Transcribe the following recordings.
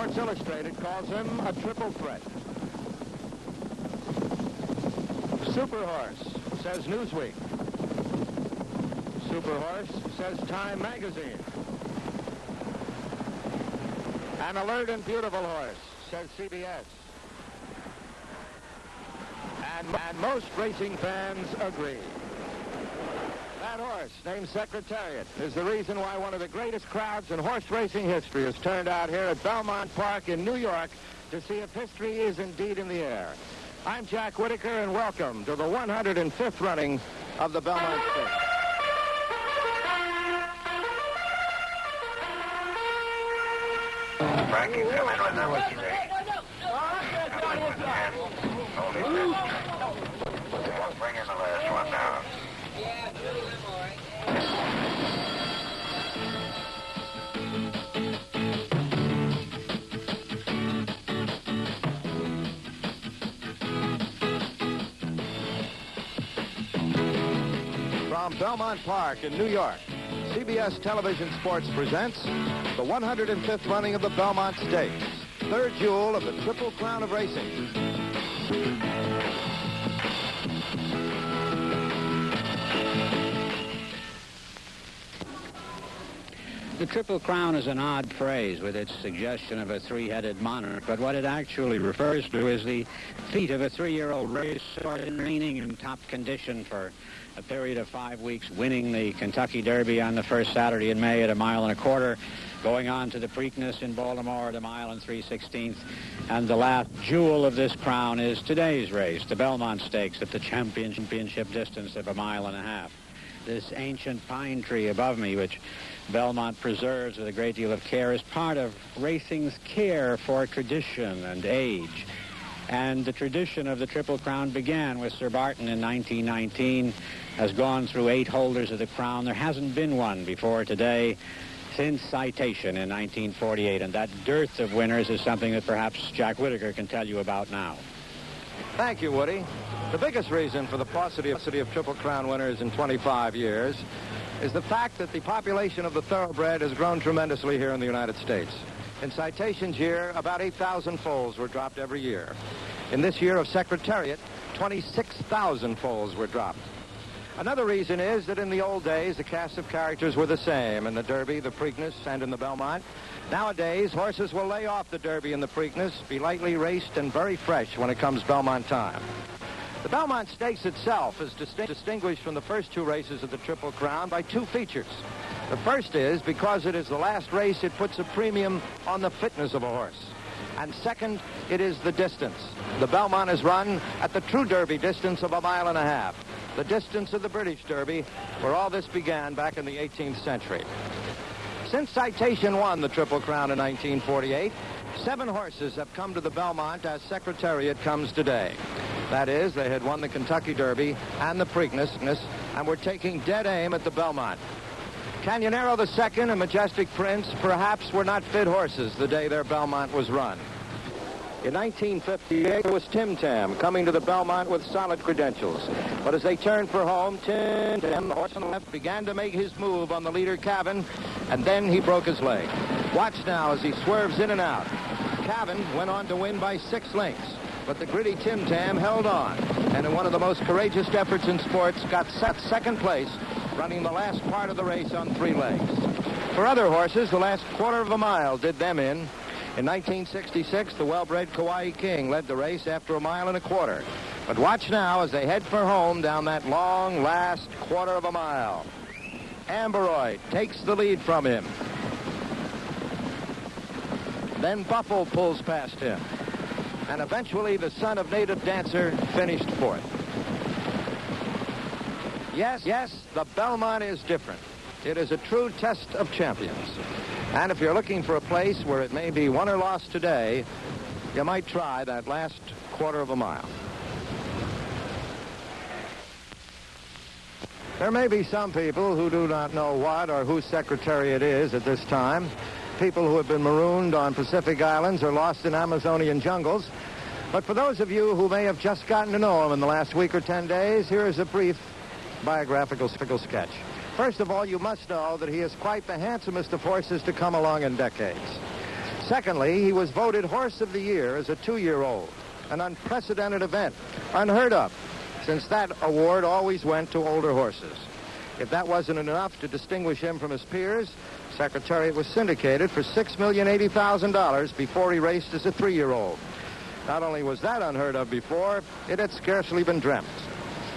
Sports Illustrated calls him a triple threat. Super Horse, says Newsweek. Super Horse, says Time Magazine. An alert and beautiful horse, says CBS. And most racing fans agree. That horse, named Secretariat, is the reason why one of the greatest crowds in horse racing history has turned out here at Belmont Park in New York to see if history is indeed in the air. I'm Jack Whitaker, and welcome to the 105th running of the Belmont Stakes. Frankie, come in with number 3. Hold it there. Bring in the last one now. From Belmont Park in New York, CBS Television Sports presents the 105th running of the Belmont Stakes, third jewel of the Triple Crown of Racing. The Triple Crown is an odd phrase with its suggestion of a three-headed monarch, but what it actually refers to is the feat of a 3-year-old racehorse remaining in top condition for a period of 5 weeks, winning the Kentucky Derby on the first Saturday in May at 1 1/4 miles, going on to the Preakness in Baltimore at 1 3/16 miles, and the last jewel of this crown is today's race, the Belmont Stakes, at the championship distance of 1.5 miles. This ancient pine tree above me, which Belmont preserves with a great deal of care, is part of racing's care for tradition and age. And the tradition of the Triple Crown began with Sir Barton in 1919, has gone through 8 holders of the crown. There hasn't been one before today since Citation in 1948, and that dearth of winners is something that perhaps Jack Whitaker can tell you about now. Thank you, Woody. The biggest reason for the paucity of Triple Crown winners in 25 years is the fact that the population of the thoroughbred has grown tremendously here in the United States. In Citation's year, about 8,000 foals were dropped every year. In this year of Secretariat, 26,000 foals were dropped. Another reason is that in the old days, the cast of characters were the same in the Derby, the Preakness, and in the Belmont. Nowadays, horses will lay off the Derby and the Preakness, be lightly raced and very fresh when it comes Belmont time. The Belmont Stakes itself is distinguished from the first 2 races of the Triple Crown by 2 features. The first is, because it is the last race, it puts a premium on the fitness of a horse. And second, it is the distance. The Belmont is run at the true Derby distance of 1.5 miles, the distance of the British Derby, where all this began back in the 18th century. Since Citation won the Triple Crown in 1948, 7 horses have come to the Belmont as Secretariat comes today. That is, they had won the Kentucky Derby and the Preakness and were taking dead aim at the Belmont. Canyonero II and Majestic Prince perhaps were not fit horses the day their Belmont was run. In 1958, it was Tim Tam coming to the Belmont with solid credentials. But as they turned for home, Tim Tam, the horse on the left, began to make his move on the leader, Cavan, and then he broke his leg. Watch now as he swerves in and out. Cavan went on to win by 6 lengths. But the gritty Tim Tam held on, and in one of the most courageous efforts in sports, got second place, running the last part of the race on 3 legs. For other horses, the last 1/4 mile did them in. In 1966, the well-bred Kauai King led the race after 1.25 miles. But watch now as they head for home down that long last 1/4 mile. Amberoid takes the lead from him. Then Buffalo pulls past him. And eventually, the son of Native Dancer finished 4th. Yes, the Belmont is different. It is a true test of champions. And if you're looking for a place where it may be won or lost today, you might try that last 1/4 mile. There may be some people who do not know what or who Secretariat is at this time. People who have been marooned on Pacific Islands or lost in Amazonian jungles. But for those of you who may have just gotten to know him in the last week or 10 days, here is a brief biographical sketch. First of all, you must know that he is quite the handsomest of horses to come along in decades. Secondly, he was voted Horse of the Year as a 2-year-old, an unprecedented event, unheard of, since that award always went to older horses. If that wasn't enough to distinguish him from his peers, Secretariat was syndicated for $6,080,000 before he raced as a 3-year-old. Not only was that unheard of before, it had scarcely been dreamt.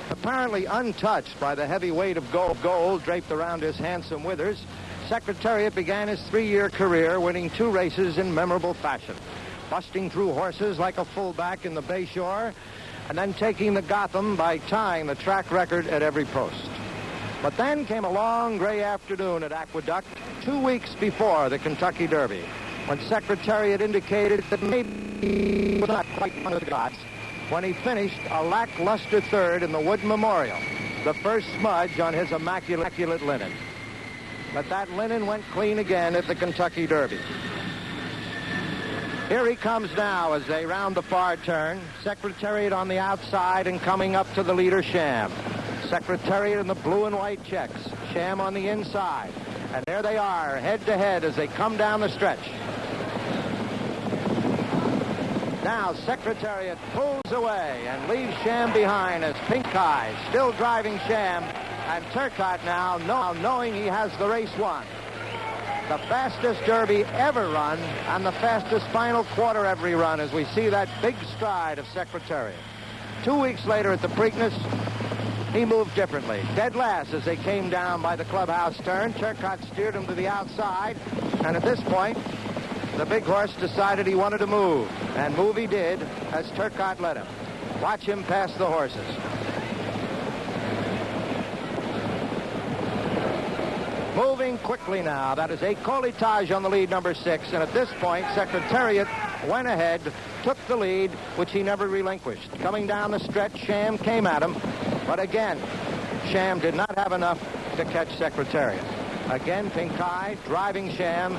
Apparently untouched by the heavy weight of gold draped around his handsome withers, Secretariat began his 3-year career winning 2 races in memorable fashion, busting through horses like a fullback in the Bayshore, and then taking the Gotham by tying the track record at every post. But then came a long gray afternoon at Aqueduct 2 weeks before the Kentucky Derby, when Secretariat indicated that maybe he was not quite one of the gods, when he finished a lackluster 3rd in the Wood Memorial, the first smudge on his immaculate linen. But that linen went clean again at the Kentucky Derby. Here he comes now as they round the far turn. Secretariat on the outside and coming up to the leader, Sham. Secretariat in the blue and white checks. Sham on the inside. And there they are, head to head as they come down the stretch. Now Secretariat pulls away and leaves Sham behind as Pink Eye still driving Sham. And Turcotte now knowing he has the race won. The fastest Derby ever run and the fastest final quarter ever run as we see that big stride of Secretariat. 2 weeks later at the Preakness, he moved differently. Dead last as they came down by the clubhouse turn. Turcotte steered him to the outside, and at this point, the big horse decided he wanted to move, and move he did as Turcotte led him. Watch him pass the horses. Moving quickly now. That is Écolitage on the lead, number 6. And at this point, Secretariat went ahead, took the lead, which he never relinquished. Coming down the stretch, Sham came at him. But again, Sham did not have enough to catch Secretariat. Again, Pink Eye driving Sham,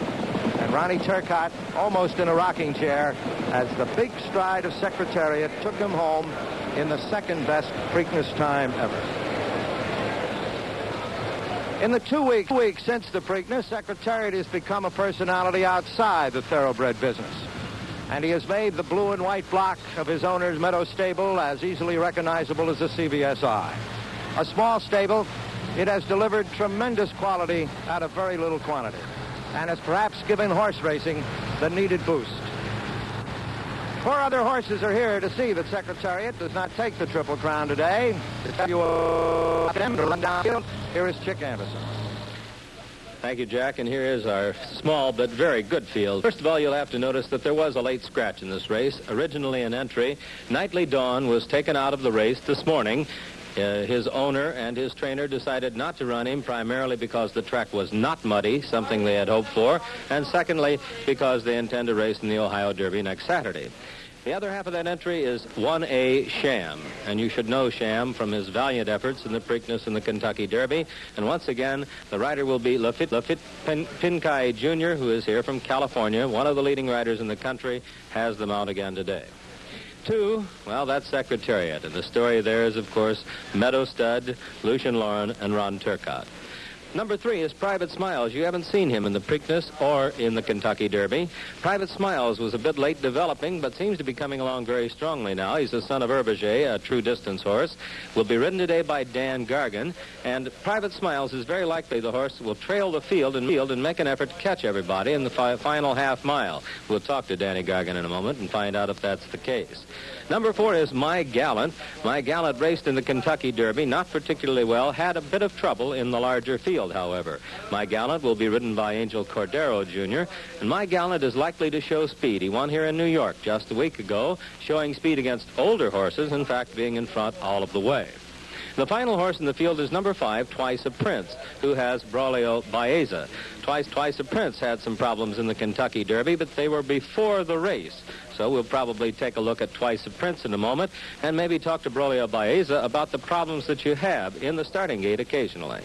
and Ronnie Turcotte almost in a rocking chair as the big stride of Secretariat took him home in the second best Preakness time ever. In the 2 weeks since the Preakness, Secretariat has become a personality outside the thoroughbred business. And he has made the blue and white block of his owner's Meadow stable as easily recognizable as the CBS Eye. A small stable, it has delivered tremendous quality out of very little quantity, and has perhaps given horse racing the needed boost. 4 other horses are here to see that Secretariat does not take the Triple Crown today. To tell you them to run downfield, here is Chick Anderson. Thank you, Jack, and here is our small but very good field. First of all, you'll have to notice that there was a late scratch in this race. Originally an entry, Nightly Dawn was taken out of the race this morning. His owner and his trainer decided not to run him, primarily because the track was not muddy, something they had hoped for, and secondly, because they intend to race in the Ohio Derby next Saturday. The other half of that entry is 1A Sham, and you should know Sham from his valiant efforts in the Preakness and the Kentucky Derby. And once again, the rider will be Lafitte Pink Eye Jr., who is here from California, one of the leading riders in the country, has them out again today. 2, well, that's Secretariat, and the story there is, of course, Meadow Stud, Lucian Lauren, and Ron Turcotte. Number 3 is Private Smiles. You haven't seen him in the Preakness or in the Kentucky Derby. Private Smiles was a bit late developing, but seems to be coming along very strongly now. He's the son of Herbiger, a true distance horse. Will be ridden today by Dan Gargan. And Private Smiles is very likely the horse will trail the field and make an effort to catch everybody in the final half mile. We'll talk to Danny Gargan in a moment and find out if that's the case. Number 4 is My Gallant. My Gallant raced in the Kentucky Derby, not particularly well, had a bit of trouble in the larger field, however. My Gallant will be ridden by Angel Cordero, Jr., and My Gallant is likely to show speed. He won here in New York just a week ago, showing speed against older horses, in fact, being in front all of the way. The final horse in the field is number 5, Twice a Prince, who has Braulio Baeza. Twice a Prince had some problems in the Kentucky Derby, but they were before the race. So we'll probably take a look at Twice a Prince in a moment and maybe talk to Braulio Baeza about the problems that you have in the starting gate occasionally.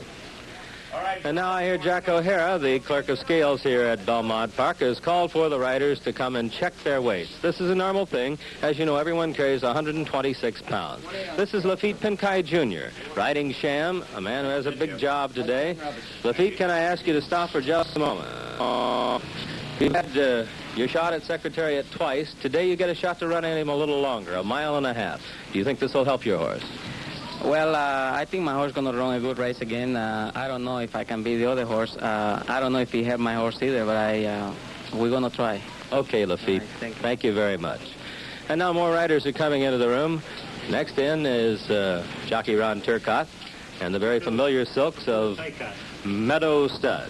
And now I hear Jack O'Hara, the clerk of scales here at Belmont Park, has called for the riders to come and check their weights. This is a normal thing. As you know, everyone carries 126 pounds. This is Lafitte Pink Eye Jr., riding Sham, a man who has a big job today. Lafitte, can I ask you to stop for just a moment? You had your shot at Secretariat twice. Today you get a shot to run at him a little longer, 1.5 miles. Do you think this will help your horse? Well, I think my horse is going to run a good race again. I don't know if I can beat the other horse. I don't know if he helped my horse either, but we're going to try. Okay, Lafitte. Right, thank you very much. And now more riders are coming into the room. Next in is jockey Ron Turcotte and the very familiar silks of Meadow Stud.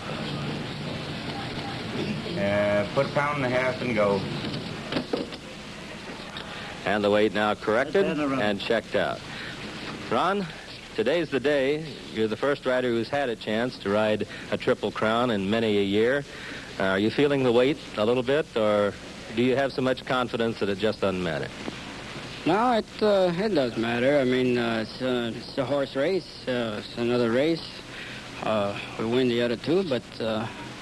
Put 1.5 pounds and go. And the weight now corrected and checked out. Ron, today's the day. You're the first rider who's had a chance to ride a Triple Crown in many a year. Are you feeling the weight a little bit, or do you have so much confidence that it just doesn't matter? No, it does matter. I mean, it's a horse race. It's another race. We win the other two, but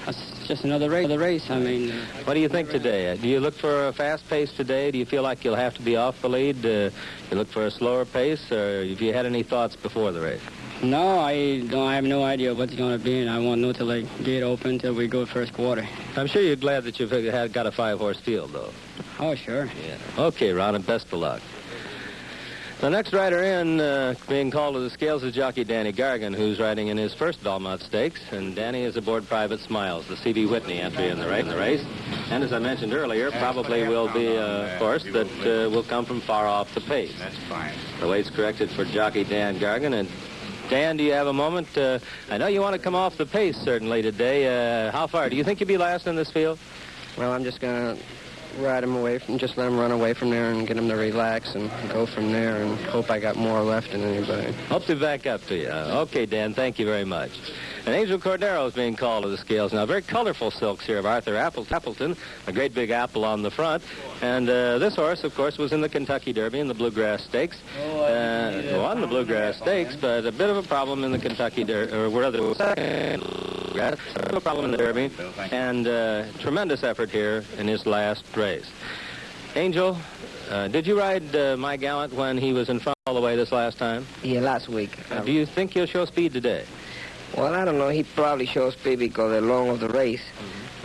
it's just another race. I mean... what do you think today? Do you look for a fast pace today? Do you feel like you'll have to be off the lead? You look for a slower pace, or have you had any thoughts before the race? No, I have no idea what's going to be, and I won't know till I get open till we go first quarter. I'm sure you're glad that you've got a 5-horse field, though. Oh, sure. Yeah. Okay, Ron, and best of luck. The next rider in being called to the scales is jockey Danny Gargan, who's riding in his first Belmont Stakes, and Danny is aboard Private Smiles, the C.B. Whitney entry in the race. And as I mentioned earlier, probably will be a horse that will come from far off the pace. That's fine. The weight's corrected for jockey Dan Gargan. And Dan, do you have a moment? I know you want to come off the pace, certainly, today. How far? Do you think you'll be last in this field? Well, I'm just going to ride him away from, just let him run away from there and get him to relax and go from there and hope I got more left than anybody. Hope to back up to you. Okay, Dan, thank you very much. And Angel Cordero is being called to the scales now. Very colorful silks here of Arthur Appleton, a great big apple on the front. And this horse, of course, was in the Kentucky Derby and the Bluegrass Stakes. Won the Bluegrass Stakes, but a bit of a problem in the Kentucky Derby, or rather, second Bluegrass, a problem in the Derby, and tremendous effort here in his last race. Angel, did you ride My Gallant when he was in front all the way this last time? Yeah, last week. Do you think he'll show speed today? Well, I don't know. He probably shows speed because they're long of the race.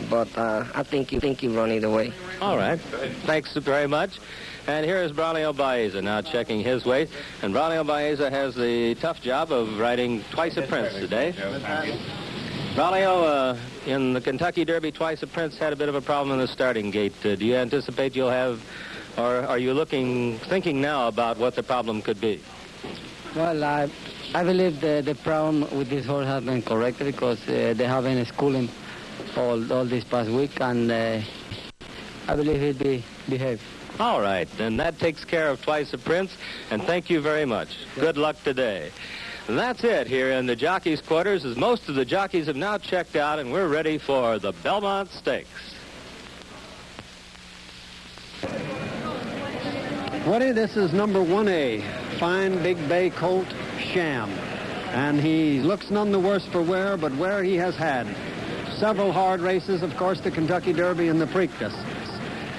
But I think he'll run either way. All right. Thanks very much. And here is Braulio Baeza now checking his weight. And Braulio Baeza has the tough job of riding Twice a Prince today. Braulio, in the Kentucky Derby, Twice a Prince had a bit of a problem in the starting gate. Do you anticipate you'll have, or are you thinking now about what the problem could be? Well, I believe the problem with this horse has been corrected because they have been schooling all this past week, and I believe he'll behave. All right, then that takes care of Twice a Prince, and thank you very much. Good luck today. And that's it here in the jockeys' quarters, as most of the jockeys have now checked out, and we're ready for the Belmont Stakes. Woody, this is number 1A, fine big bay colt Sham. And he looks none the worse for wear, but wear he has had. Several hard races, of course, the Kentucky Derby and the Preakness.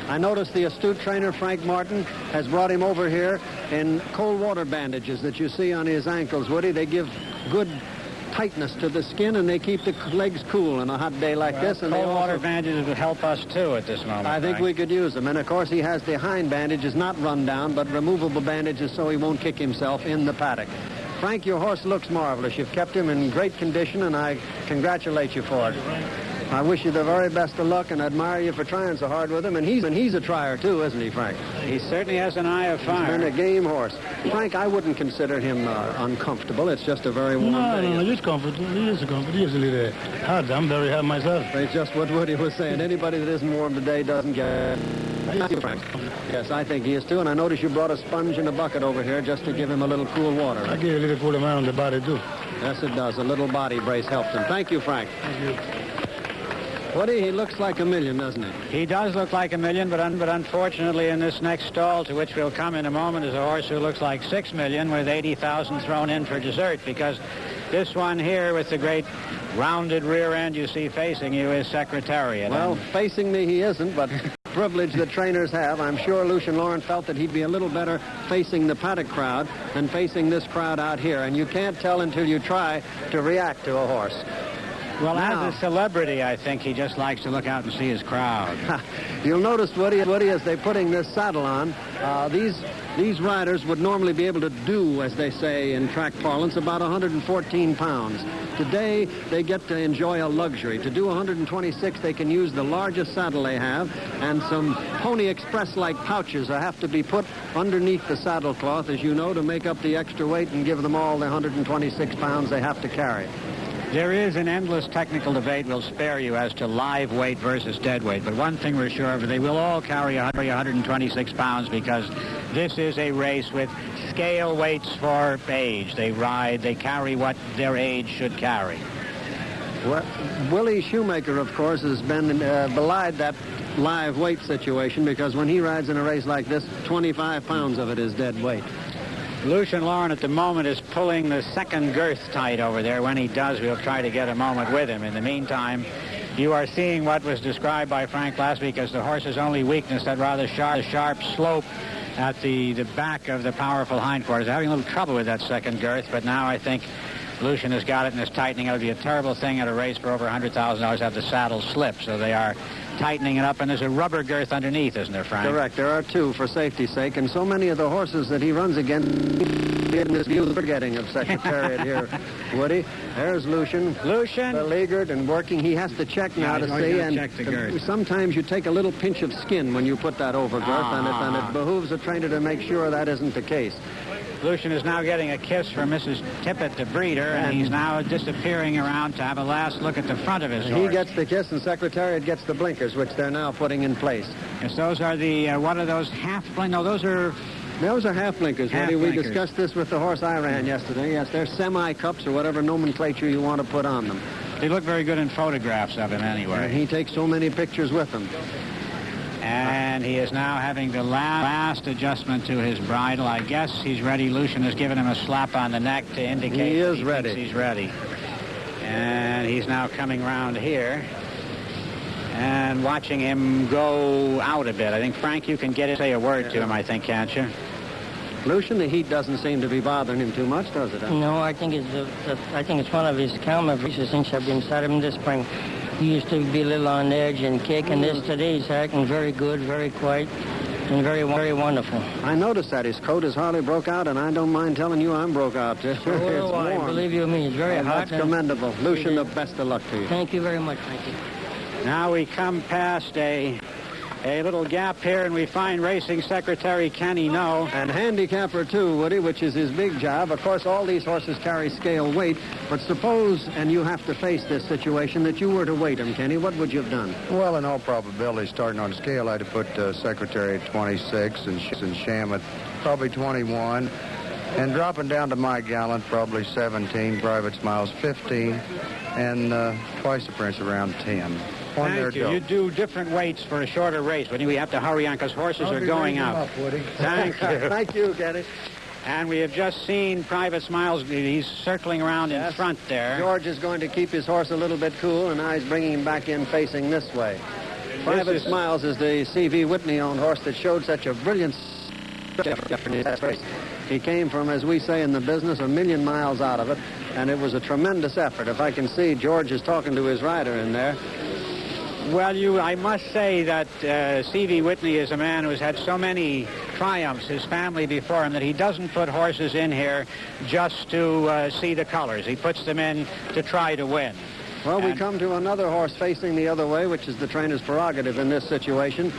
I noticed the astute trainer, Frank Martin, has brought him over here in cold water bandages that you see on his ankles, Woody. They give good tightness to the skin, and they keep the legs cool on a hot day like this. And cold water bandages would help us, too, at this moment. I think we could use them. And, of course, he has the hind bandages, not run down, but removable bandages so he won't kick himself in the paddock. Frank, your horse looks marvelous. You've kept him in great condition, and I congratulate you for it. I wish you the very best of luck and admire you for trying so hard with him. And he's a trier, too, isn't he, Frank? He certainly has an eye of fire. He's been a game horse. Frank, I wouldn't consider him uncomfortable. It's just a very warm day. No, he's comfortable. He is comfortable. He is a little hard. I'm very hard myself. It's just what Woody was saying. Anybody that isn't warm today doesn't get... Thank you, Frank. Yes, I think he is, too. And I noticed you brought a sponge and a bucket over here just to give him a little cool water. I give a little cool amount on the body, too. Yes, it does. A little body brace helps him. Thank you, Frank. Thank you. Woody, he looks like a million, doesn't he? He does look like a million, but unfortunately in this next stall, to which we'll come in a moment, is a horse who looks like 6 million with 80,000 thrown in for dessert, because this one here with the great rounded rear end you see facing you is Secretariat. Well, facing me he isn't, but privilege that trainers have. I'm sure Lucian Lauren felt that he'd be a little better facing the paddock crowd than facing this crowd out here, and you can't tell until you try to react to a horse. Well, Now, as a celebrity, I think he just likes to look out and see his crowd. you'll notice, Woody, as they're putting this saddle on, these riders would normally be able to do, as they say in track parlance, about 114 pounds. Today, they get to enjoy a luxury. To do 126, they can use the largest saddle they have, and some Pony Express-like pouches have to be put underneath the saddle cloth, as you know, to make up the extra weight and give them all the 126 pounds they have to carry. There is an endless technical debate we'll spare you as to live weight versus dead weight. But one thing we're sure of, they will all carry 126 pounds because this is a race with scale weights for age. They carry what their age should carry. Well, Willie Shoemaker, of course, has been belied that live weight situation because when he rides in a race like this, 25 pounds of it is dead weight. Lucian Lauren at the moment is pulling the second girth tight over there. When he does, we'll try to get a moment with him. In the meantime, you are seeing what was described by Frank last week as the horse's only weakness, that rather sharp slope at the back of the powerful hindquarters. Having a little trouble with that second girth, but now I think Lucian has got it and is tightening. It would be a terrible thing at a race for over $100,000 to have the saddle slip, so they are tightening it up, and there's a rubber girth underneath, isn't there, Frank? Correct. There are two for safety's sake, and so many of the horses that he runs against in this view forgetting of Secretariat here, Woody. There's Lucian. Beleaguered and working. He has to check now to see, and check the girth. Sometimes you take a little pinch of skin when you put that over girth, and it behooves a trainer to make sure that isn't the case. Lucian is now getting a kiss from Mrs. Tippett, the breeder, and he's now disappearing around to have a last look at the front of his horse. He gets the kiss, and Secretariat gets the blinkers, which they're now putting in place. Yes, those are the, what are those, half blinkers? No, those are half blinkers, Woody. We discussed this with the horse I ran yesterday. Yes, they're semi-cups or whatever nomenclature you want to put on them. They look very good in photographs of him anyway. And he takes so many pictures with them. And he is now having the last adjustment to his bridle. I guess he's ready. Lucian has given him a slap on the neck to indicate he is he ready. Thinks he's ready. And he's now coming around here and watching him go out a bit. I think, Frank, you can get it, say a word to him, I think, can't you? Lucian, the heat doesn't seem to be bothering him too much, does it? No, I think it's one of his calmer races since I've been started him this spring. He used to be a little on edge and kicking this. Today he's acting very good, very quiet, and very wonderful. I noticed that his coat is hardly broke out, and I don't mind telling you I'm broke out, too. So it's I warm. believe you me. It's very hot. That's commendable. Lucian, the best of luck to you. Thank you very much. Thank you. Now we come past a little gap here, and we find Racing Secretary Kenny No. And handicapper, too, Woody, which is his big job. Of course, all these horses carry scale weight, but suppose, and you have to face this situation, that you were to weight him, Kenny, what would you have done? Well, in all probability, starting on scale, I'd have put Secretary at 26 and Sham at probably 21. And dropping down to My Gallant, probably 17, Private Smiles 15, and Twice the Prince around 10. Thank you. You do different weights for a shorter race, but we have to hurry on because horses are going out. Thank you. Thank you, Kenny. And we have just seen Private Smiles. He's circling around in front there. George is going to keep his horse a little bit cool, and now he's bringing him back in facing this way. Private Smiles is the C.V. Whitney-owned horse that showed such a brilliant race. He came from, as we say in the business, 1,000,000 miles out of it, and it was a tremendous effort. If I can see, George is talking to his rider in there. Well, I must say that C.V. Whitney is a man who's had so many triumphs, his family before him, that he doesn't put horses in here just to see the colors. He puts them in to try to win. Well, we come to another horse facing the other way, which is the trainer's prerogative in this situation.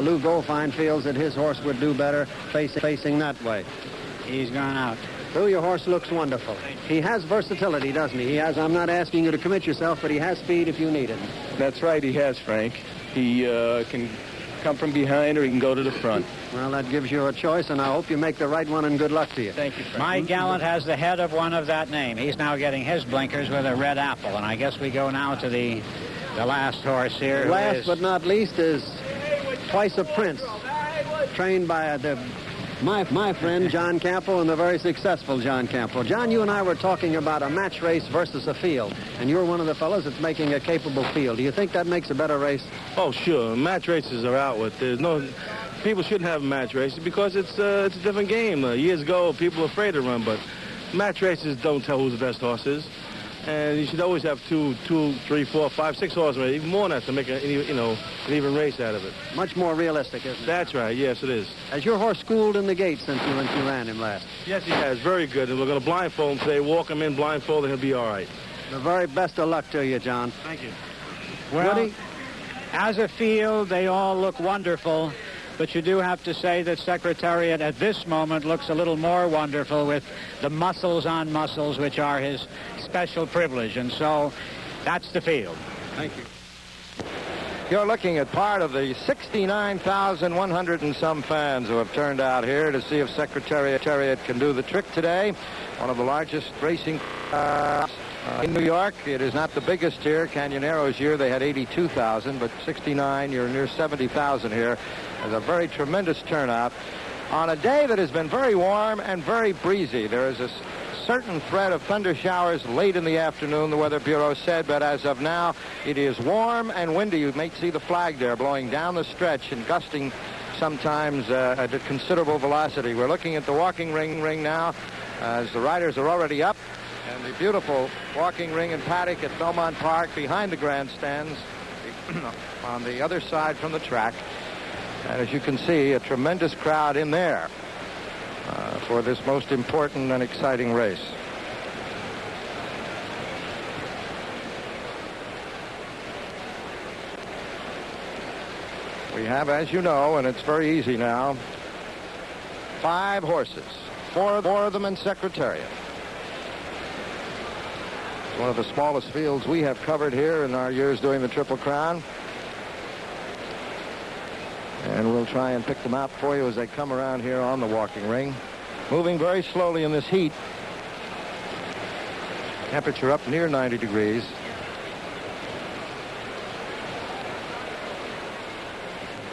Lou Goldfine feels that his horse would do better facing that way. He's gone out. Lou, your horse looks wonderful. He has versatility, doesn't he? I'm not asking you to commit yourself, but he has speed if you need it. That's right, he has, Frank. He can come from behind or he can go to the front. Well, that gives you a choice, and I hope you make the right one, and good luck to you. Thank you, Frank. My Gallant has the head of one of that name. He's now getting his blinkers with a red apple, and I guess we go now to the last horse here. Last but not least is Twice a Prince, trained by my friend John Campbell and the very successful John Campbell. John, you and I were talking about a match race versus a field, and you're one of the fellows that's making a capable field. Do you think that makes a better race? Oh, sure. Match races are out with. People shouldn't have match races because it's a different game. Years ago, people were afraid to run, but match races don't tell who the best horse is. And you should always have 2, 3, 4, 5, 6 horsemen, even more than that, to make an even race out of it. Much more realistic, isn't it? That's right. Yes, it is. Has your horse schooled in the gate since you ran him last? Yes, he has. Very good. And we're going to blindfold him today. Walk him in blindfolded, he'll be all right. The very best of luck to you, John. Thank you. Well, Woody? as a field, they all look wonderful. But you do have to say that Secretariat at this moment looks a little more wonderful with the muscles on muscles, which are his special privilege. And so that's the field. Thank you. You're looking at part of the 69,100 and some fans who have turned out here to see if Secretariat can do the trick today. One of the largest racing in New York. It is not the biggest here. Canyonero's year, they had 82,000, but 69, you're near 70,000 here. There's a very tremendous turnout on a day that has been very warm and very breezy. There is a certain threat of thunder showers late in the afternoon, the Weather Bureau said, but as of now, it is warm and windy. You may see the flag there blowing down the stretch and gusting sometimes at a considerable velocity. We're looking at the walking ring now as the riders are already up, and the beautiful walking ring and paddock at Belmont Park behind the grandstands on the other side from the track. And as you can see, a tremendous crowd in there for this most important and exciting race. We have, as you know, and it's very easy now, 5 horses, 4 of them in Secretariat. It's one of the smallest fields we have covered here in our years doing the Triple Crown. And we'll try and pick them out for you as they come around here on the walking ring. Moving very slowly in this heat. Temperature up near 90 degrees.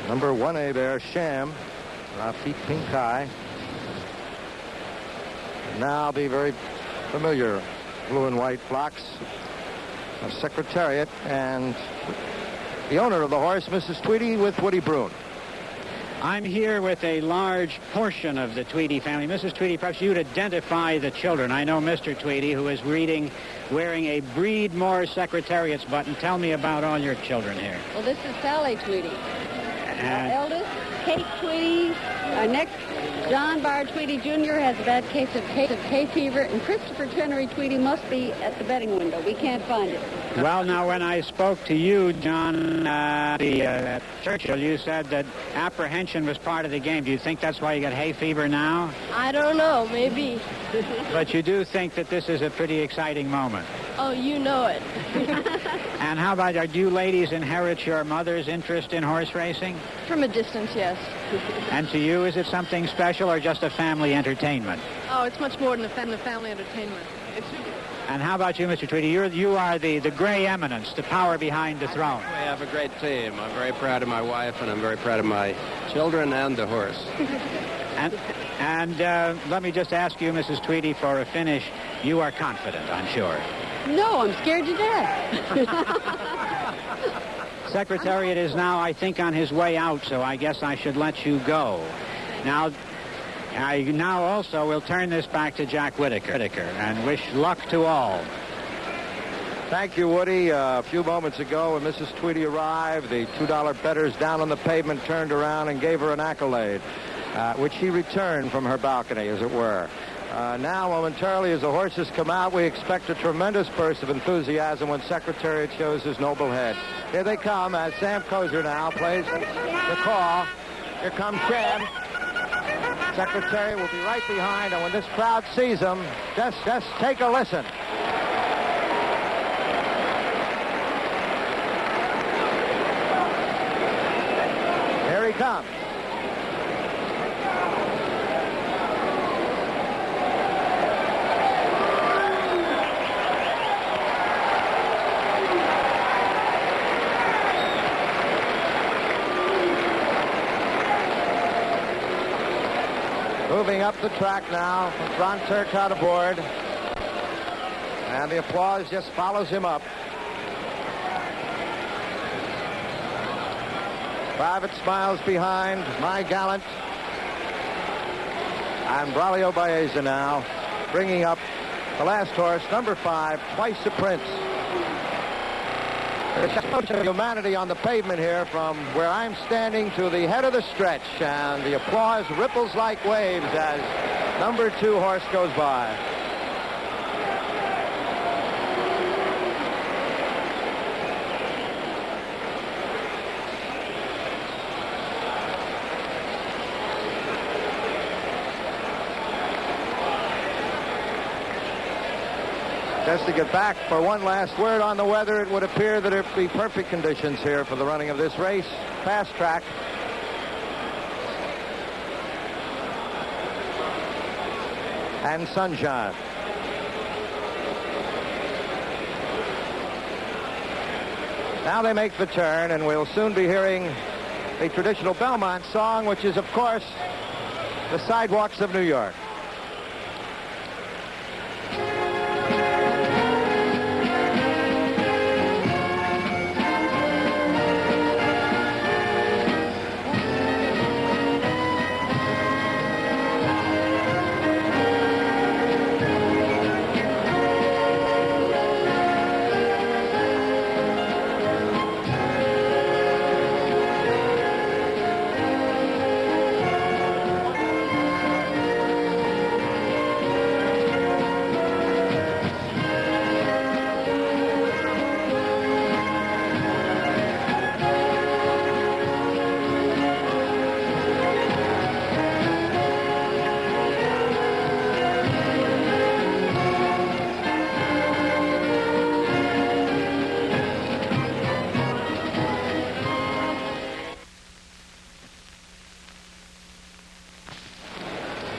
Number 1A there, Sham, Rafik Pinkai. Now the very familiar blue and white flocks of Secretariat and the owner of the horse, Mrs. Tweedy, with Woody Bruin. I'm here with a large portion of the Tweedy family. Mrs. Tweedy, perhaps you'd identify the children. I know Mr. Tweedy, who is wearing a Breed More Secretariat's button. Tell me about all your children here. Well, this is Sally Tweedy. Our eldest, Kate Tweedy. Our next, John Barr Tweedy Jr. has a bad case of hay fever, and Christopher Chenery Tweedy must be at the betting window. We can't find it. Well, now, when I spoke to you, John Churchill, you said that apprehension was part of the game. Do you think that's why you got hay fever now? I don't know, maybe. But you do think that this is a pretty exciting moment. Oh, you know it. And how about, do you ladies inherit your mother's interest in horse racing? From a distance, yes. And to you, is it something special or just a family entertainment? Oh, it's much more than a family entertainment. And how about you, Mr. Tweedy? You are the gray eminence, the power behind the throne. We have a great team. I'm very proud of my wife, and I'm very proud of my children and the horse. And let me just ask you, Mrs. Tweedy, for a finish. You are confident, I'm sure. No, I'm scared to death. Secretariat is now, I think, on his way out, so I guess I should let you go. Now, I now also will turn this back to Jack Whitaker and wish luck to all. Thank you, Woody. A few moments ago, when Mrs. Tweedy arrived, the $2 bettors down on the pavement turned around and gave her an accolade, which she returned from her balcony, as it were. Now, momentarily, as the horses come out, we expect a tremendous burst of enthusiasm when Secretariat shows his noble head. Here they come as Sam Kozer now plays the call. Here comes Sham. Secretariat will be right behind, and when this crowd sees him, just take a listen. Here he comes. Moving up the track now, Ron Turcotte aboard. And the applause just follows him up. Private Smiles behind, My Gallant. And Braulio Baeza now, bringing up The last horse, number 5, Twice a Prince. There's a bunch of humanity on the pavement here from where I'm standing to the head of the stretch, and the applause ripples like waves as number 2 horse goes by. Just to get back for one last word on the weather, it would appear that it would be perfect conditions here for the running of this race. Fast track. And sunshine. Now they make the turn, and we'll soon be hearing a traditional Belmont song, which is, of course, The Sidewalks of New York.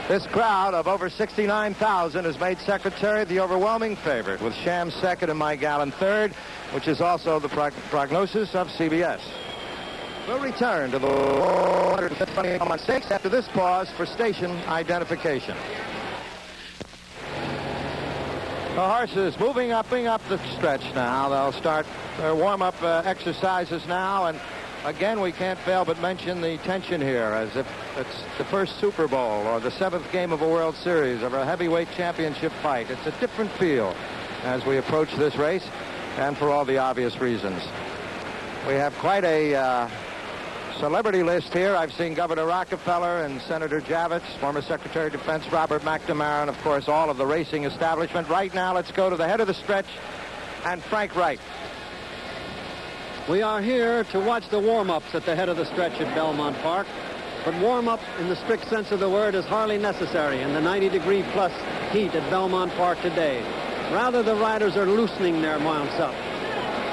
This crowd of over 69,000 has made Secretariat the overwhelming favorite, with Sham second and My Gallon third, which is also the prognosis of CBS. We'll return to the 150 Belmont Stakes after this pause for station identification. The horses moving up the stretch now. They'll start their warm-up exercises now, and again, we can't fail but mention the tension here, as if it's the first Super Bowl or the 7th game of a World Series or a heavyweight championship fight. It's a different feel as we approach this race, and for all the obvious reasons. We have quite a celebrity list here. I've seen Governor Rockefeller and Senator Javits, former Secretary of Defense Robert McNamara, and, of course, all of the racing establishment. Right now, let's go to the head of the stretch and Frank Wright. We are here to watch the warm-ups at the head of the stretch at Belmont Park. But warm-up, in the strict sense of the word, is hardly necessary in the 90-degree-plus heat at Belmont Park today. Rather, the riders are loosening their mounts up.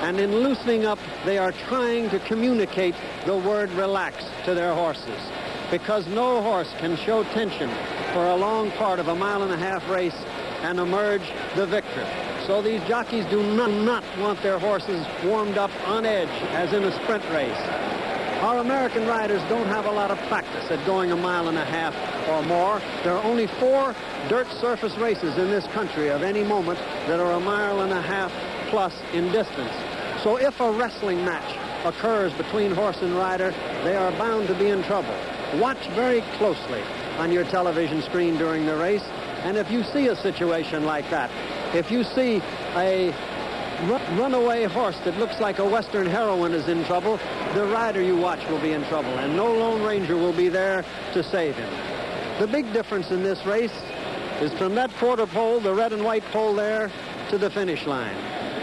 And in loosening up, they are trying to communicate the word relax to their horses. Because no horse can show tension for a long part of a mile-and-a-half race and emerge the victor. So these jockeys do not want their horses warmed up on edge as in a sprint race. Our American riders don't have a lot of practice at going a mile-and-a-half or more. There are only 4 dirt surface races in this country of any moment that are a mile-and-a-half plus in distance. So if a wrestling match occurs between horse and rider, they are bound to be in trouble. Watch very closely on your television screen during the race, and if you see a situation like that, if you see a runaway horse that looks like a Western heroine is in trouble, the rider you watch will be in trouble, and no Lone Ranger will be there to save him. The big difference in this race is from that quarter pole, the red and white pole there, to the finish line.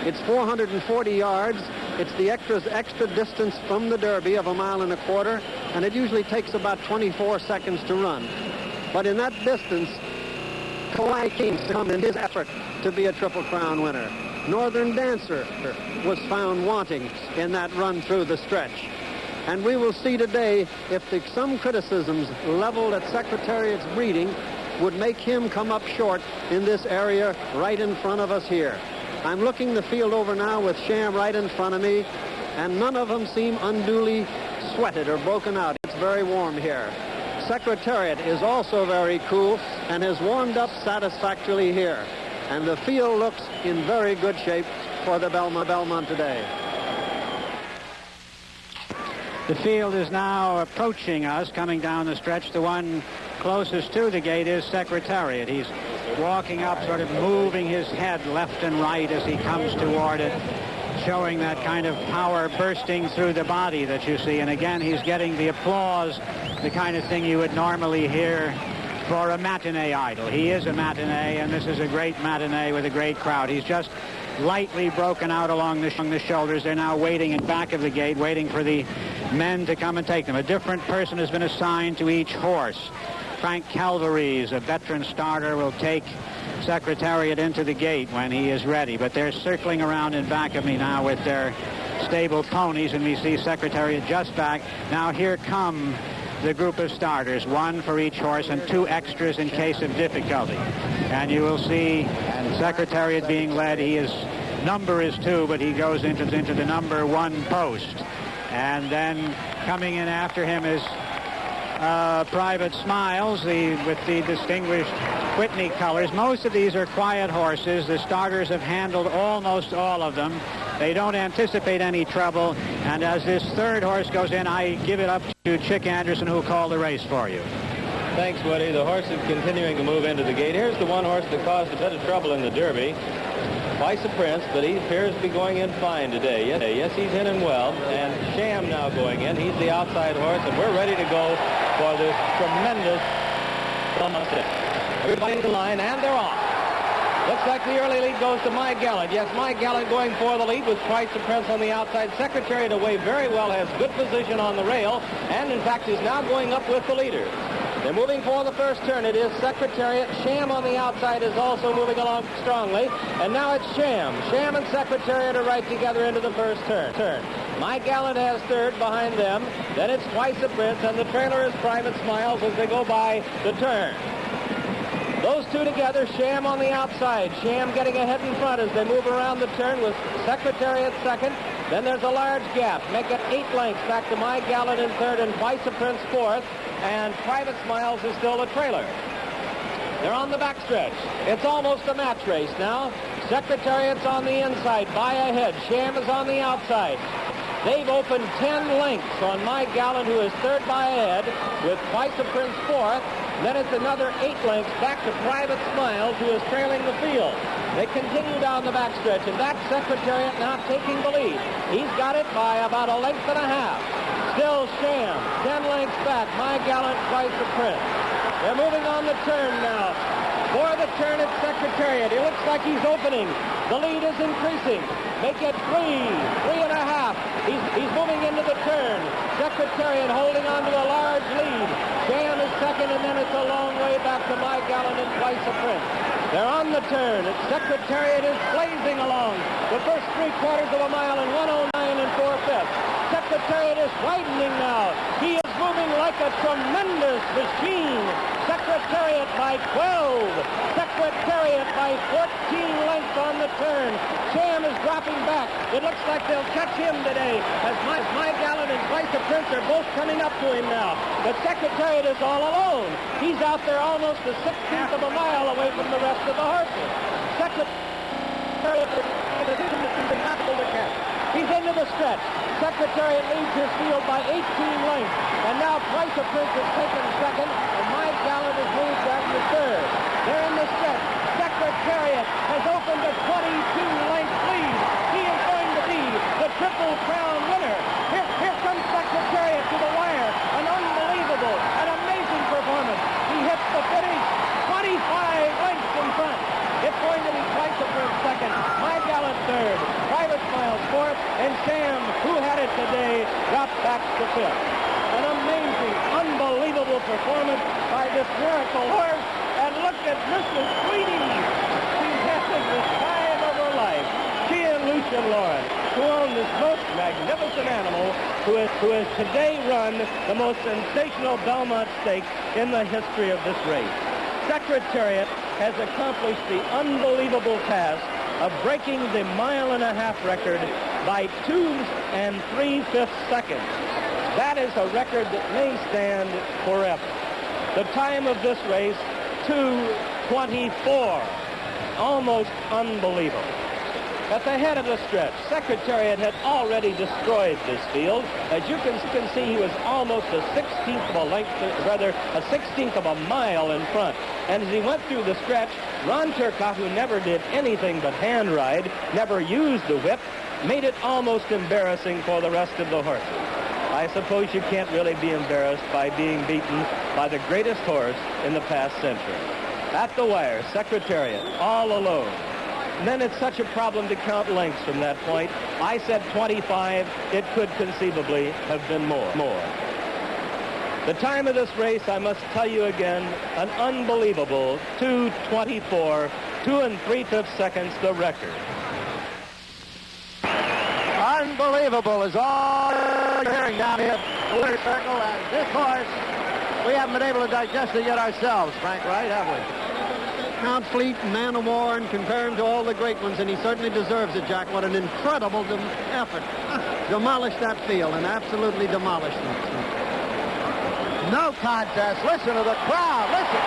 It's 440 yards. It's the extra distance from the Derby of a mile and a quarter, and it usually takes about 24 seconds to run. But in that distance, Kauai King's come in his effort to be a Triple Crown winner. Northern Dancer was found wanting in that run through the stretch. And we will see today if some criticisms leveled at Secretariat's breeding would make him come up short in this area right in front of us here. I'm looking the field over now with Sham right in front of me, and none of them seem unduly sweated or broken out. It's very warm here. Secretariat is also very cool and has warmed up satisfactorily here. And the field looks in very good shape for the Belmont today. The field is now approaching us, coming down the stretch. The one closest to the gate is Secretariat. He's walking up, sort of moving his head left and right as he comes toward it, showing that kind of power bursting through the body that you see. And again, he's getting the applause, the kind of thing you would normally hear for a matinee idol. He is a matinee, and this is a great matinee with a great crowd. He's just lightly broken out along the shoulders. They're now waiting in back of the gate, waiting for the men to come and take them. A different person has been assigned to each horse. Frank Calvarese, a veteran starter, will take Secretariat into the gate when he is ready. But they're circling around in back of me now with their stable ponies, and we see Secretariat just back. Now here come the group of starters, one for each horse and two extras in case of difficulty. And you will see Secretariat being led. His number is 2, but he goes into the number 1 post. And then coming in after him is Private Smiles, with the distinguished Whitney colors. Most of these are quiet horses. The starters have handled almost all of them. They don't anticipate any trouble. And as this third horse goes in, I give it up to Chick Anderson, who will call the race for you. Thanks, Woody. The horse is continuing to move into the gate. Here's the one horse that caused a bit of trouble in the Derby. Twice a Prince, but he appears to be going in fine today. Yes, he's in and well. And Sham now going in. He's the outside horse, and we're ready to go for this tremendous Belmont Stakes. Everybody's in the line, and they're off. Looks like the early lead goes to My Gallant. Yes, My Gallant going for the lead with Twice a Prince on the outside. Secretariat away very well, has good position on the rail, and in fact is now going up with the leader. They're moving for the first turn. It is Secretariat. Sham on the outside is also moving along strongly. And now it's Sham. Sham and Secretariat are right together into the first turn. My Gallant has third behind them. Then it's Twice a Prince, and the trailer is Private Smiles as they go by the turn. Those two together, Sham on the outside. Sham getting ahead in front as they move around the turn with Secretariat second. Then there's a large gap. Make it 8 lengths back to My Gallant in third and Twice a Prince fourth. And Private Smiles is still the trailer. They're on the backstretch. It's almost a match race now. Secretariat's on the inside, by ahead. Sham is on the outside. They've opened 10 lengths on My Gallant, who is third by ahead, with Twice a Prince fourth. Then it's another 8 lengths back to Private Smiles, who is trailing the field. They continue down the backstretch, and that's Secretariat now taking the lead. He's got it by about a length and a half. Still Sham, 10 lengths back. My Gallant, Twice a Prince. They're moving on the turn now. For the turn at Secretariat. It looks like he's opening. The lead is increasing. Make it 3.5. He's moving into the turn. Secretariat holding on to a large lead. Sham is second, and then it's a long way back to My Gallant and Twice a Prince. They're on the turn. Secretariat is blazing along. The first 3/4 of a mile in 1:09 4/5. Secretariat is widening now. He is moving like a tremendous machine. Secretariat by 12. Secretariat by 14 lengths on the turn. Sham is dropping back. It looks like they'll catch him today as My Gallant and Twice a Prince are both coming up to him now. But Secretariat is all alone. He's out there almost a 1/16 of a mile away from the rest of the horses. Secretariat is impossible to catch. He's into the stretch. Secretariat leads his field by 18 lengths. And now Twice a Prince is taken second, and My Gallant has moved down to third. They're in the stretch. Secretariat has opened a 22-length lead. He is going to be the Triple Crown winner. Here comes Secretariat to the wire. An unbelievable, an amazing performance. He hits the finish 25 lengths in front. It's going to be Twice a Prince second, My Gallant third, Private Smiles fourth, and Sham, who had it today, dropped back to fifth. An amazing, unbelievable performance by this miracle horse. And look at Mrs. Tweedy. She's having the time of her life. She and Lucian Lawrence, who own this most magnificent animal, who has today run the most sensational Belmont Stakes in the history of this race. Secretariat has accomplished the unbelievable task of breaking the 1.5-mile record by 2 3/5 seconds. That is a record that may stand forever. The time of this race, 2:24. Almost unbelievable. At the head of the stretch, Secretariat had already destroyed this field. As you can see, he was almost a 16th of a length, rather a 16th of a mile in front. And as he went through the stretch, Ron Turcotte, who never did anything but hand ride, never used the whip, made it almost embarrassing for the rest of the horses. I suppose you can't really be embarrassed by being beaten by the greatest horse in the past century. At the wire, Secretariat, all alone. And then it's such a problem to count lengths from that point. I said 25. It could conceivably have been more. The time of this race, I must tell you again, an unbelievable 2:24, 2 3/5 seconds, the record. Unbelievable is all you're hearing down here at the winner's circle. And this horse, we haven't been able to digest it yet ourselves, Frank, right, have we? Count Fleet, Man of War, and compare him to all the great ones, and he certainly deserves it, Jack. What an incredible effort. Demolished that field and absolutely demolished them. No contest. Listen to the crowd. Listen.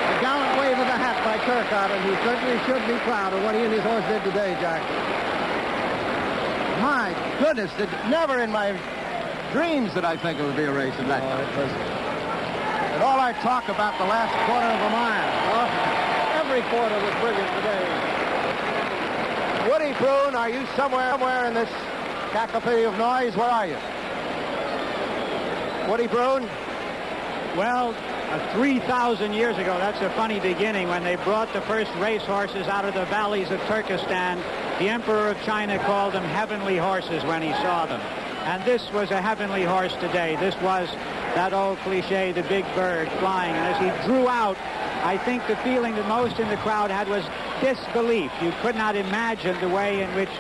A gallant wave of the hat by Turcotte, and he certainly should be proud of what he and his horse did today, Jack. My goodness, never in my dreams did I think it would be a race of that kind. And all our talk about the last quarter of a mile. Oh, every quarter was brilliant today. Woody Broon, are you somewhere in this cacophony of noise? Where are you? Woody Broon? Well, 3,000 years ago, that's a funny beginning, when they brought the first racehorses out of the valleys of Turkestan. The Emperor of China called them heavenly horses when he saw them. And this was a heavenly horse today. This was that old cliche, the big bird flying. And as he drew out, I think the feeling that most in the crowd had was disbelief. You could not imagine the way in which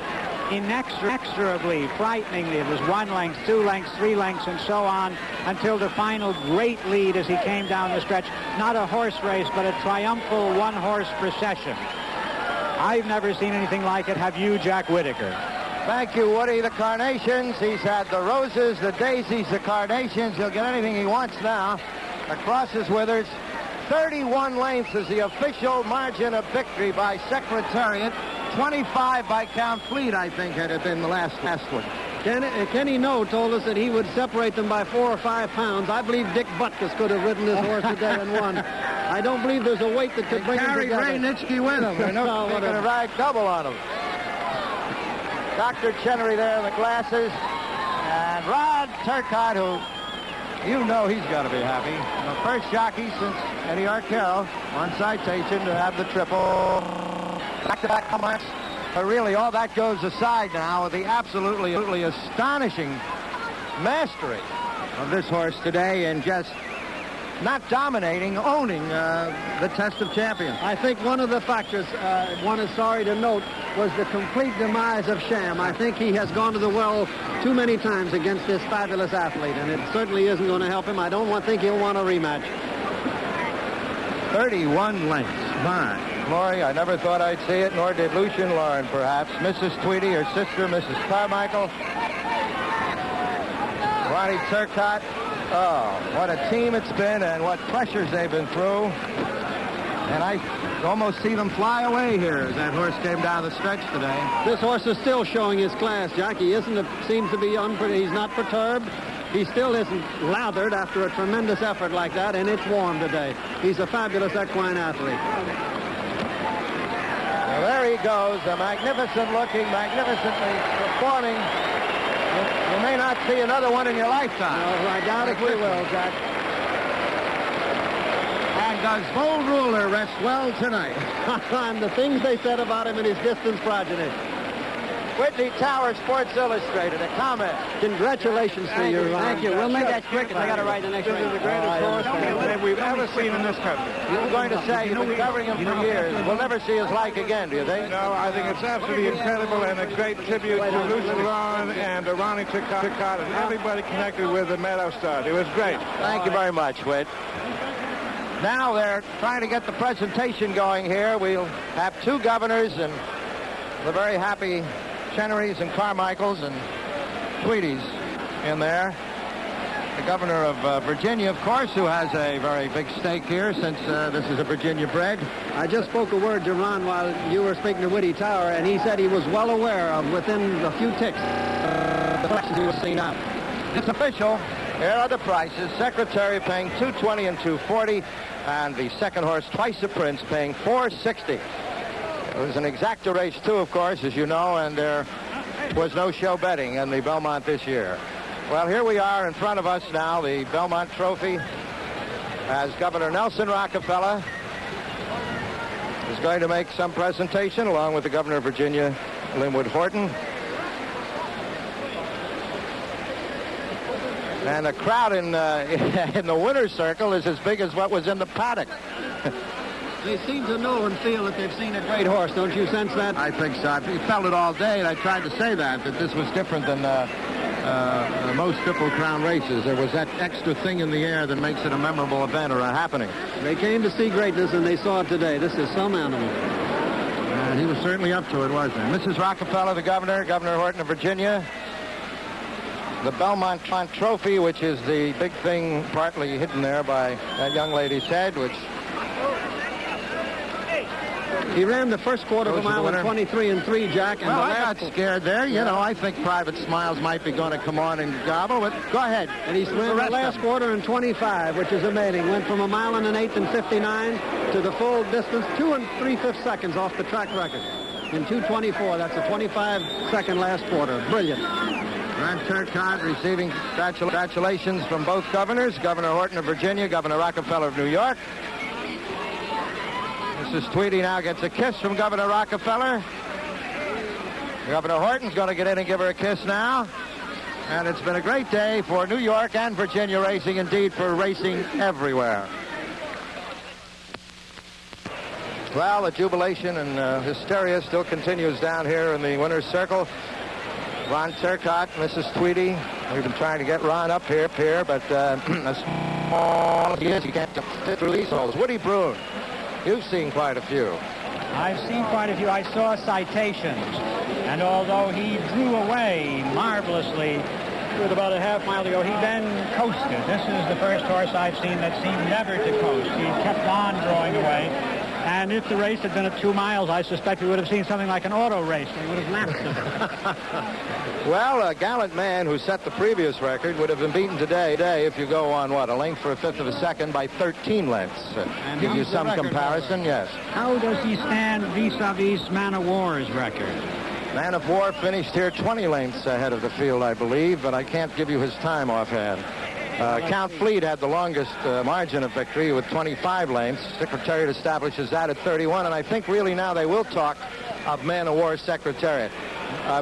inexorably, frighteningly, it was 1 length, 2 lengths, 3 lengths, and so on, until the final great lead as he came down the stretch. Not a horse race, but a triumphal one-horse procession. I've never seen anything like it. Have you, Jack Whitaker? Thank you, Woody. The carnations. He's had the roses, the daisies, the carnations. He'll get anything he wants now. Across his withers. 31 lengths is the official margin of victory by Secretariat. 25 by Count Fleet, I think, had it been the last one. Kenny No told us that he would separate them by 4 or 5 pounds. I believe Dick Butkus could have ridden this horse today and won. I don't believe there's a weight that could bring him together. Ray Nitschke with him. They're not going to ride double on him. Dr. Chenery there in the glasses. And Rod Turcotte, who, you know he's got to be happy. The first jockey since Eddie Arcaro on citation to have the triple. Back-to-back comebacks. But really, all that goes aside now with the absolutely astonishing mastery of this horse today and just not dominating, owning the test of champions. I think one of the factors one is sorry to note was the complete demise of Sham. I think he has gone to the well too many times against this fabulous athlete, and it certainly isn't going to help him. I don't think he'll want a rematch. 31 lengths. My glory, I never thought I'd see it, nor did Lucien Lauren, perhaps. Mrs. Tweedy, her sister, Mrs. Carmichael. Ronnie Turcotte. Oh, what a team it's been and what pressures they've been through. And I almost see them fly away here as that horse came down the stretch today. This horse is still showing his class, Jack. He seems to be he's not perturbed. He still isn't lathered after a tremendous effort like that, and it's warm today. He's a fabulous equine athlete. Well, there he goes, a magnificent looking, magnificently performing. You may not see another one in your lifetime. No, I doubt if we will, Jack. And does Bold Ruler rest well tonight? And the things they said about him in his distance progeny. Whitney Tower, Sports Illustrated, a comment. Congratulations to you, Ron. Thank you. We'll make that quick because I got to ride the next race. This is the greatest horse that we've ever seen in this country. You're going to say you've been covering him for years. We'll never see his like again, do you think? No, I think it's absolutely incredible and a great tribute to Lucien Lauren and Ronnie Turcotte and everybody connected with the Meadow Stud. It was great. Thank you very much, Whit. Now they're trying to get the presentation going here. We'll have 2 governors and the very happy Chenerys and Carmichaels and Tweedies in there. the governor of Virginia, of course, who has a very big stake here since this is a Virginia bred. I just spoke a word to Ron while you were speaking to Woody Tower, and he said he was well aware of, within a few ticks, the prices he was seeing out. It's official. Here are the prices. Secretary paying $220 and $240, and the second horse, Twice the Prince, paying $460. It was an exacta race, too, of course, as you know, and there was no show betting in the Belmont this year. Well, here we are in front of us now, the Belmont Trophy, as Governor Nelson Rockefeller is going to make some presentation along with the Governor of Virginia, Linwood Horton. And the crowd in the winner's circle is as big as what was in the paddock. They seem to know and feel that they've seen a great horse. Don't you sense that? I think so. I felt it all day, and I tried to say that this was different than most Triple Crown races. There was that extra thing in the air that makes it a memorable event or a happening. They came to see greatness, and they saw it today. This is some animal. And he was certainly up to it, wasn't he? Mrs. Rockefeller, the governor, Governor Horton of Virginia. The Belmont Trophy, which is the big thing partly hidden there by that young lady's head, which... He ran the first quarter of a mile in 23 and 3, Jack. And well, I got scared there. You know, I think Private Smiles might be going to come on and gobble, but go ahead. And he ran the last quarter in 25, which is amazing. Went from a mile and an eighth in 59 to the full distance, 2 3/5 seconds off the track record. In 2:24, that's a 25-second last quarter. Brilliant. Grant Turcotte receiving congratulations from both governors, Governor Horton of Virginia, Governor Rockefeller of New York. Mrs. Tweedy now gets a kiss from Governor Rockefeller. Governor Horton's going to get in and give her a kiss now. And it's been a great day for New York and Virginia racing, indeed for racing everywhere. Well, the jubilation and hysteria still continues down here in the winner's circle. Ron Turcotte, Mrs. Tweedy. We've been trying to get Ron up here, but as small as he is, you can't fit through these holes. Woody Broon. You've seen quite a few. I've seen quite a few. I saw Citations, and although he drew away marvelously with about a half mile to go, he then coasted. This is the first horse I've seen that seemed never to coast. He kept on drawing away, and if the race had been at 2 miles, I suspect we would have seen something like an auto race. They would have lapped it. Well, a gallant man who set the previous record would have been beaten today if you go on, what, a length for a fifth of a second by 13 lengths. And give you some comparison, yes. How does he stand vis-a-vis Man of War's record? Man of War finished here 20 lengths ahead of the field, I believe, but I can't give you his time offhand. Count Fleet had the longest margin of victory with 25 lengths. Secretariat establishes that at 31, and I think really now they will talk of Man of War Secretariat.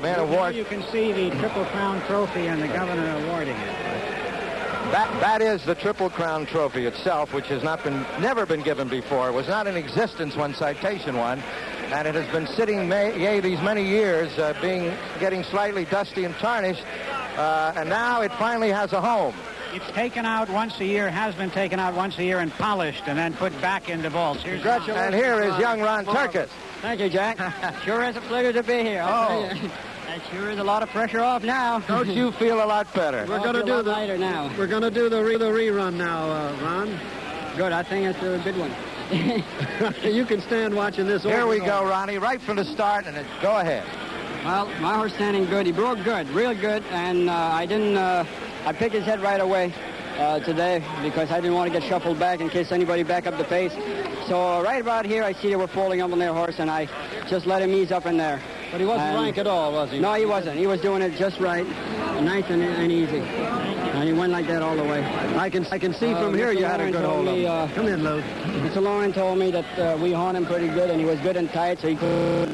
Man of War. You can see the Triple Crown Trophy and the governor awarding it. That is the Triple Crown Trophy itself, which has never been given before. It was not in existence when Citation won, and it has been sitting these many years, getting slightly dusty and tarnished, and now it finally has a home. It's taken out once a year, has been taken out once a year and polished and then put back into vaults. Congratulations. And here is young Ron Turcotte. Thank you, Jack. Sure is a pleasure to be here. That sure is a lot of pressure off now. Don't you feel a lot better? We're going to do the lighter now. We're going to do the rerun now, Ron. Good. I think it's a good one. You can stand watching this. Here we go, Ronnie, right from the start, and go ahead. Well, my horse standing good. He broke good, real good, and I picked his head right away today because I didn't want to get shuffled back in case anybody back up the pace. So right about here, I see they were folding up on their horse, and I just let him ease up in there. But he wasn't rank at all, was he? No, he wasn't. He was doing it just right, nice and easy. And he went like that all the way. I can see from here you had a good hold of him. Come in, Lou. Mr. Lauren told me that we hung him pretty good, and he was good and tight, so he could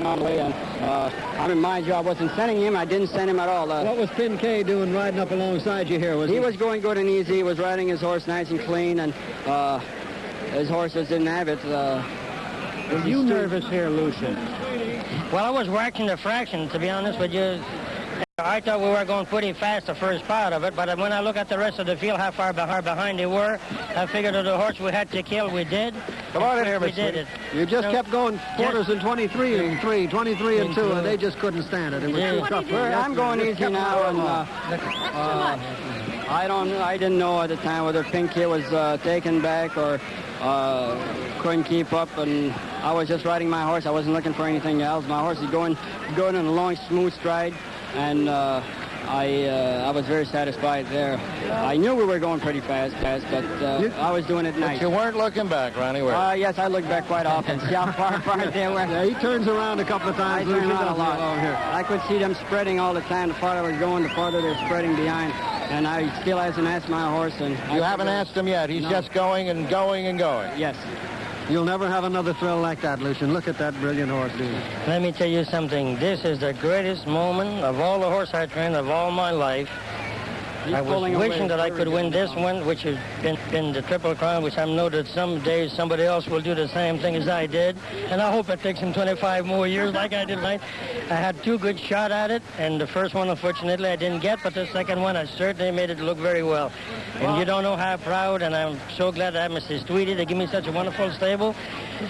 all the way. And my job wasn't sending him. I didn't send him at all. What was Pin K doing riding up alongside you here? He was going good and easy. He was riding his horse nice and clean, and his horses didn't have it. Were you nervous here, Lucian? Well, I was watching the fraction, to be honest with you. I thought we were going pretty fast the first part of it, but when I look at the rest of the field, how far behind they were, I figured that the horse we had to kill, we did. Come on in here, we did it. You just kept going quarters in 23 and 3, 23 and 2, and they just couldn't stand it. It was too tough. I'm going easy now, and I didn't know at the time whether Pink Kid was taken back or couldn't keep up, and I was just riding my horse. I wasn't looking for anything else. My horse is going in a long, smooth stride, and I was very satisfied there. I knew we were going pretty fast, but I was doing it nice. But you weren't looking back, Ronnie, were you? Yes, I look back quite often. See how far apart they were. Yeah, he turns around a couple of times. I turn around a lot. I could see them spreading all the time. The farther I was going, the farther they're spreading behind. And I still hasn't asked my horse. And you haven't asked him yet. He's just going and going and going. Yes. You'll never have another thrill like that, Lucian. Look at that brilliant horse, dude. Let me tell you something. This is the greatest moment of all the horse I trained of all my life. I was wishing that I could win this one, which has been the Triple Crown, which I know that some days somebody else will do the same thing as I did. And I hope it takes him 25 more years like I did tonight. I had 2 good shots at it, and the first one, unfortunately, I didn't get, but the second one, I certainly made it look very well. And you don't know how proud, and I'm so glad I have Mrs. Tweedy to give me such a wonderful stable.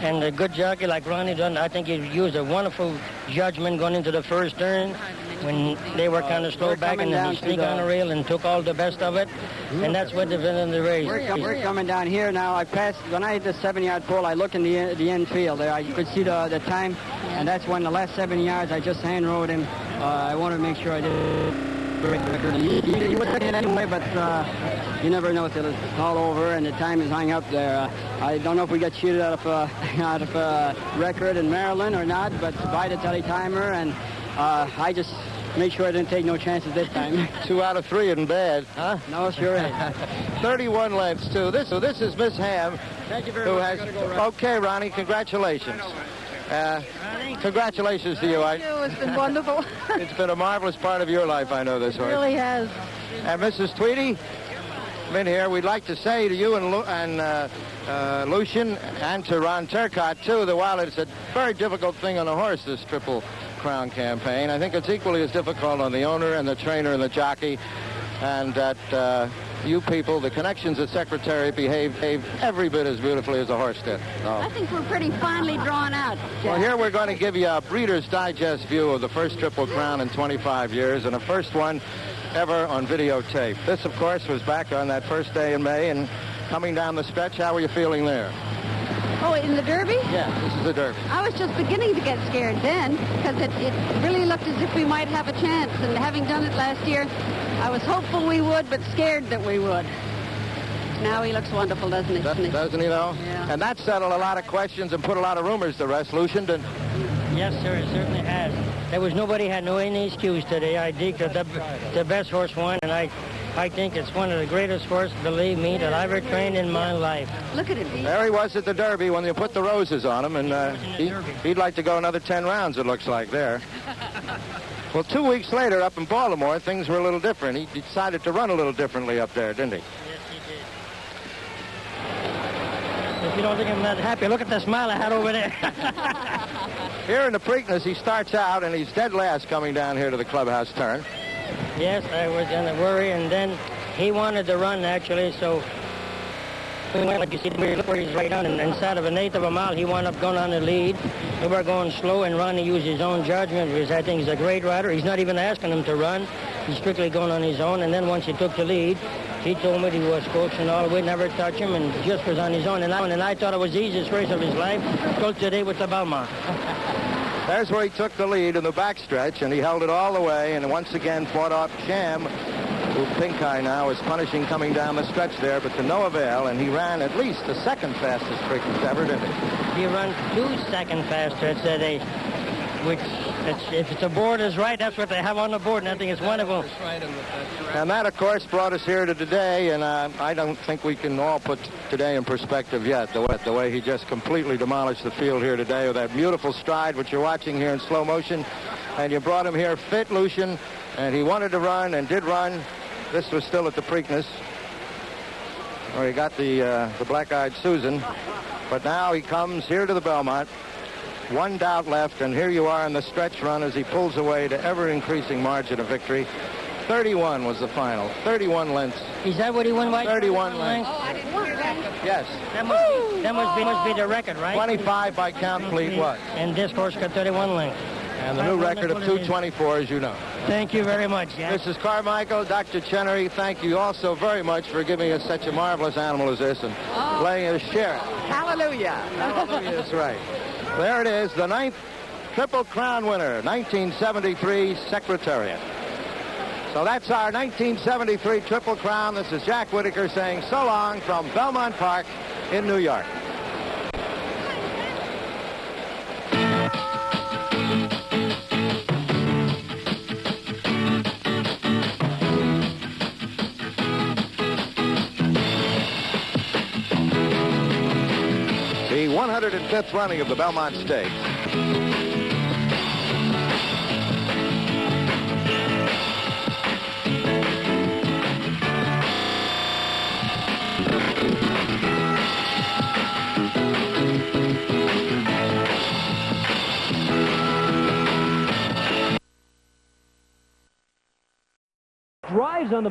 And a good jockey like Ronnie done, I think he used a wonderful judgment going into the first turn when they were kind of slow back, and then he sneaked on the rail and took all the best of it. And that's what they've been in the race. We're coming down here now. I passed, when I hit the 7-yard pole, I looked in the infield there. I could see the time, and that's when the last 7 yards, I just hand rode him. I wanted to make sure I did. He was taking it anyway, but you never know till it's all over and the time is hung up there. I don't know if we got cheated out of a record in Maryland or not, but by the teletimer, and I just made sure I didn't take no chances this time. 2 out of 3 isn't bad, huh? No, sure ain't. 31 lengths, too. This is Miss Ham. Thank you very much. Okay, Ronnie, congratulations. Congratulations to you. Thank you. It's been wonderful. It's been a marvelous part of your life, I know, this horse. It really has. And Mrs. Tweedy, been here. We'd like to say to you and Lucian and to Ron Turcott, too, that while it's a very difficult thing on a horse, this Triple Crown campaign, I think it's equally as difficult on the owner and the trainer and the jockey, and that you people, the connections at Secretariat, behave every bit as beautifully as a horse did. So. I think we're pretty finely drawn out, Jack. Well, here we're going to give you a Breeder's Digest view of the first Triple Crown in 25 years, and the first one ever on videotape. This, of course, was back on that first day in May, and coming down the stretch, how were you feeling there? Oh, in the Derby? Yeah, this is the Derby. I was just beginning to get scared then, because it really looked as if we might have a chance. And having done it last year, I was hopeful we would, but scared that we would. Now he looks wonderful, doesn't he? Doesn't he, though? Yeah. And that settled a lot of questions and put a lot of rumors to rest, Lucian, didn't it? Yes, sir, it certainly has. Nobody had any excuse today. I think that the best horse won, and I think it's one of the greatest horses, believe me, that I ever trained in my life. Look at him. There he was at the Derby when they put the roses on him, and he'd like to go another 10 rounds, it looks like, there. Well, 2 weeks later, up in Baltimore, things were a little different. He decided to run a little differently up there, didn't he? Yes, he did. If you don't think I'm that happy, look at the smile I had over there. Here in the Preakness, he starts out, and he's dead last coming down here to the clubhouse turn. Yes, I was in a worry, and then he wanted to run, actually, so we went, like you see, look where he's right on, and inside of 1/8 of a mile, he wound up going on the lead. We were going slow, and Ronnie used his own judgment, because I think he's a great rider. He's not even asking him to run. He's strictly going on his own, and then once he took the lead, he told me he was coaching all the way, never touch him, and just was on his own. And I thought it was the easiest race of his life, till today with the Belmont. There's where he took the lead in the backstretch, and he held it all the way, and once again fought off Sham, who Pink Eye now is punishing coming down the stretch there, but to no avail, and he ran at least the second fastest Preakness ever, didn't he? He ran 2 seconds faster today, which, if the board is right, that's what they have on the board, and I think it's wonderful. And that, of course, brought us here to today, and I don't think we can all put today in perspective yet, the way he just completely demolished the field here today with that beautiful stride, which you're watching here in slow motion. And you brought him here fit, Lucian, and he wanted to run and did run. This was still at the Preakness, where he got the black-eyed Susan. But now he comes here to the Belmont. 1 doubt left, and here you are in the stretch run as he pulls away to ever-increasing margin of victory. 31 was the final. 31 lengths. Is that what he won by? 31 lengths. Oh, I didn't want that. Yes. That must be the record, right? 25 by count, please. What? And this horse got 31 lengths. And the new record of 224, as you know. Thank you very much, Jack. Mrs. Carmichael, Dr. Chenery, thank you also very much for giving us such a marvelous animal as this and letting us share it. Hallelujah. Hallelujah, that's right. There it is, the 9th Triple Crown winner, 1973 Secretariat. So that's our 1973 Triple Crown. This is Jack Whitaker saying so long from Belmont Park in New York. The 105th running of the Belmont Stakes. Drives on the